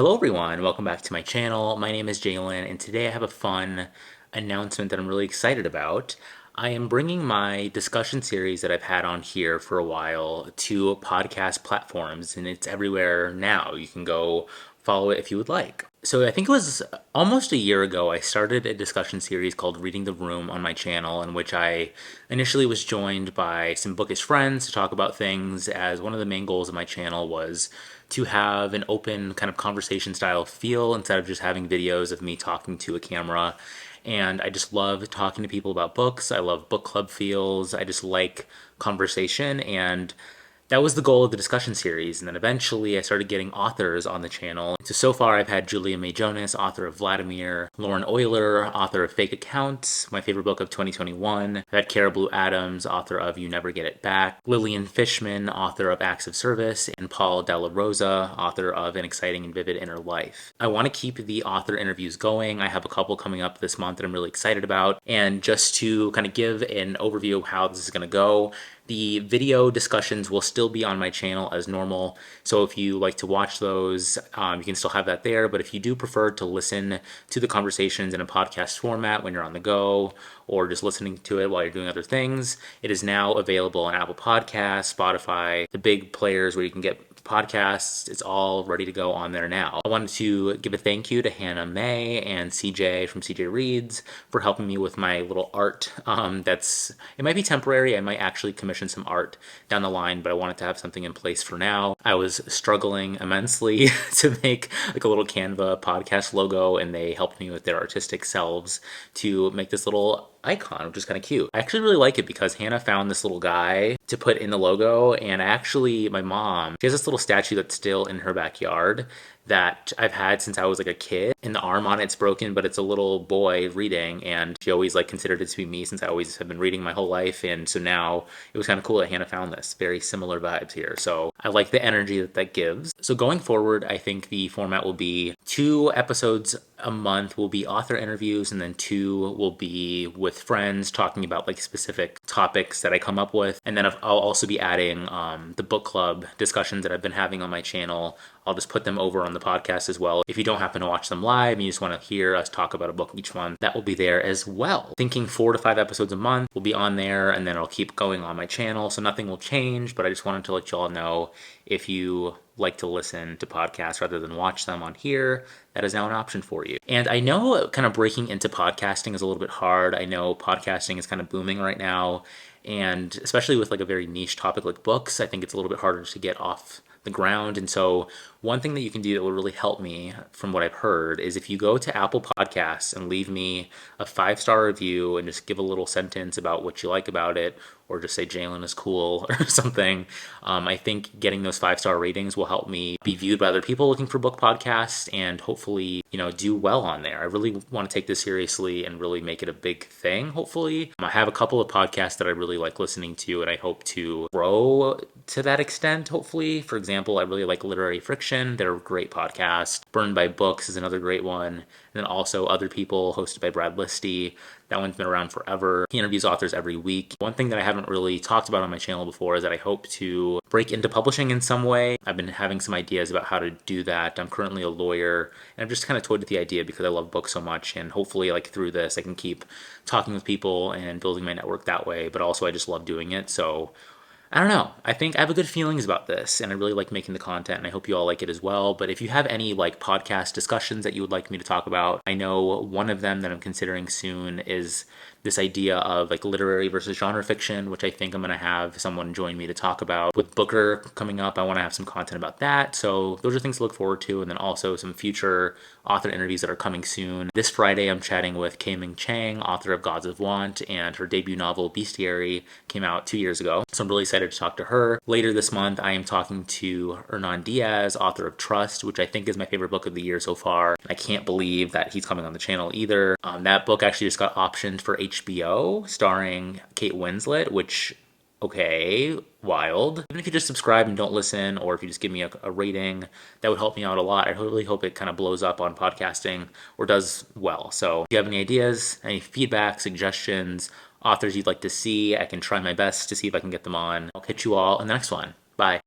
Hello everyone, welcome back to my channel. My name is Jalen and today I have a fun announcement that I'm really excited about. I am bringing my discussion series that I've had on here for a while to podcast platforms and it's everywhere now. You can go follow it if you would like. So I think it was almost a year ago I started a discussion series called Reading the Room on my channel, in which I initially was joined by some bookish friends to talk about things, as one of the main goals of my channel was to have an open kind of conversation style feel instead of just having videos of me talking to a camera. And I just love talking to people about books. I love book club feels. I just like conversation, and that was the goal of the discussion series. And then eventually I started getting authors on the channel. So far I've had Julia May Jonas, author of Vladimir, Lauren Euler, author of Fake Accounts, my favorite book of 2021. I've had Kara Blue Adams, author of You Never Get It Back, Lillian Fishman, author of Acts of Service, and Paul Della Rosa, author of An Exciting and Vivid Inner Life. I want to keep the author interviews going. I have a couple coming up this month that I'm really excited about. And just to kind of give an overview of how this is going to go, the video discussions will still be on my channel as normal, so if you like to watch those, you can still have that there. But if you do prefer to listen to the conversations in a podcast format when you're on the go, or just listening to it while you're doing other things, it is now available on Apple Podcasts, Spotify, the big players where you can get podcasts. It's all ready to go on there now. I wanted to give a thank you to Hannah May and CJ from CJ Reads for helping me with my little art. It might be temporary. I might actually commission some art down the line, but I wanted to have something in place for now. I was struggling immensely to make like a little Canva podcast logo, and they helped me with their artistic selves to make this little icon, which is kind of cute. I actually really like it because Hannah found this little guy to put in the logo, and my mom, she has this little statue that's still in her backyard that I've had since I was like a kid, and the arm on it's broken, but it's a little boy reading, and she always like considered it to be me since I always have been reading my whole life. And so now it was kind of cool that Hannah found this. Very similar vibes here, so I like the energy that gives. So going forward, I think the format will be 2 episodes a month will be author interviews, and then 2 will be with friends talking about like specific topics that I come up with. And then I'll also be adding the book club discussions that I've been having on my channel. I'll just put them over on the podcast as well. If you don't happen to watch them live and you just want to hear us talk about a book each month, that will be there as well. Thinking 4 to 5 episodes a month will be on there, and then it'll keep going on my channel, so nothing will change. But I just wanted to let you all know, if you like to listen to podcasts rather than watch them on here, that is now an option for you. And I know kind of breaking into podcasting is a little bit hard. I know podcasting is kind of booming right now, and especially with like a very niche topic like books, I think it's a little bit harder to get off the ground. And so one thing that you can do that will really help me, from what I've heard, is if you go to Apple Podcasts and leave me a 5-star review and just give a little sentence about what you like about it, or just say Jalen is cool or something. I think getting those 5-star ratings will help me be viewed by other people looking for book podcasts, and hopefully, do well on there. I really want to take this seriously and really make it a big thing, hopefully. I have a couple of podcasts that I really like listening to, and I hope to grow to that extent, hopefully. For example, I really like Literary Friction. They're a great podcast. Burned by Books is another great one. And then also Other People, hosted by Brad Listy. That one's been around forever. He interviews authors every week. One thing that I haven't really talked about on my channel before is that I hope to break into publishing in some way. I've been having some ideas about how to do that. I'm currently a lawyer, and I've just kind of toyed with the idea because I love books so much, and hopefully like through this I can keep talking with people and building my network that way, but also I just love doing it. So I don't know. I think I have a good feelings about this, and I really like making the content, and I hope you all like it as well. But if you have any like podcast discussions that you would like me to talk about, I know one of them that I'm considering soon is this idea of like literary versus genre fiction, which I think I'm going to have someone join me to talk about. With Booker coming up, I want to have some content about that. So those are things to look forward to. And then also some future author interviews that are coming soon. This Friday, I'm chatting with Kaiming Chang, author of Gods of Want, and her debut novel Bestiary came out 2 years ago. So I'm really excited to talk to her. Later this month, I am talking to Hernan Diaz, author of Trust, which I think is my favorite book of the year so far. I can't believe that he's coming on the channel either. That book actually just got optioned for HBO, starring Kate Winslet, which, okay, wild. Even if you just subscribe and don't listen, or if you just give me a rating, that would help me out a lot. I really hope it kind of blows up on podcasting or does well. So if you have any ideas, any feedback, suggestions, authors you'd like to see, I can try my best to see if I can get them on. I'll catch you all in the next one. Bye.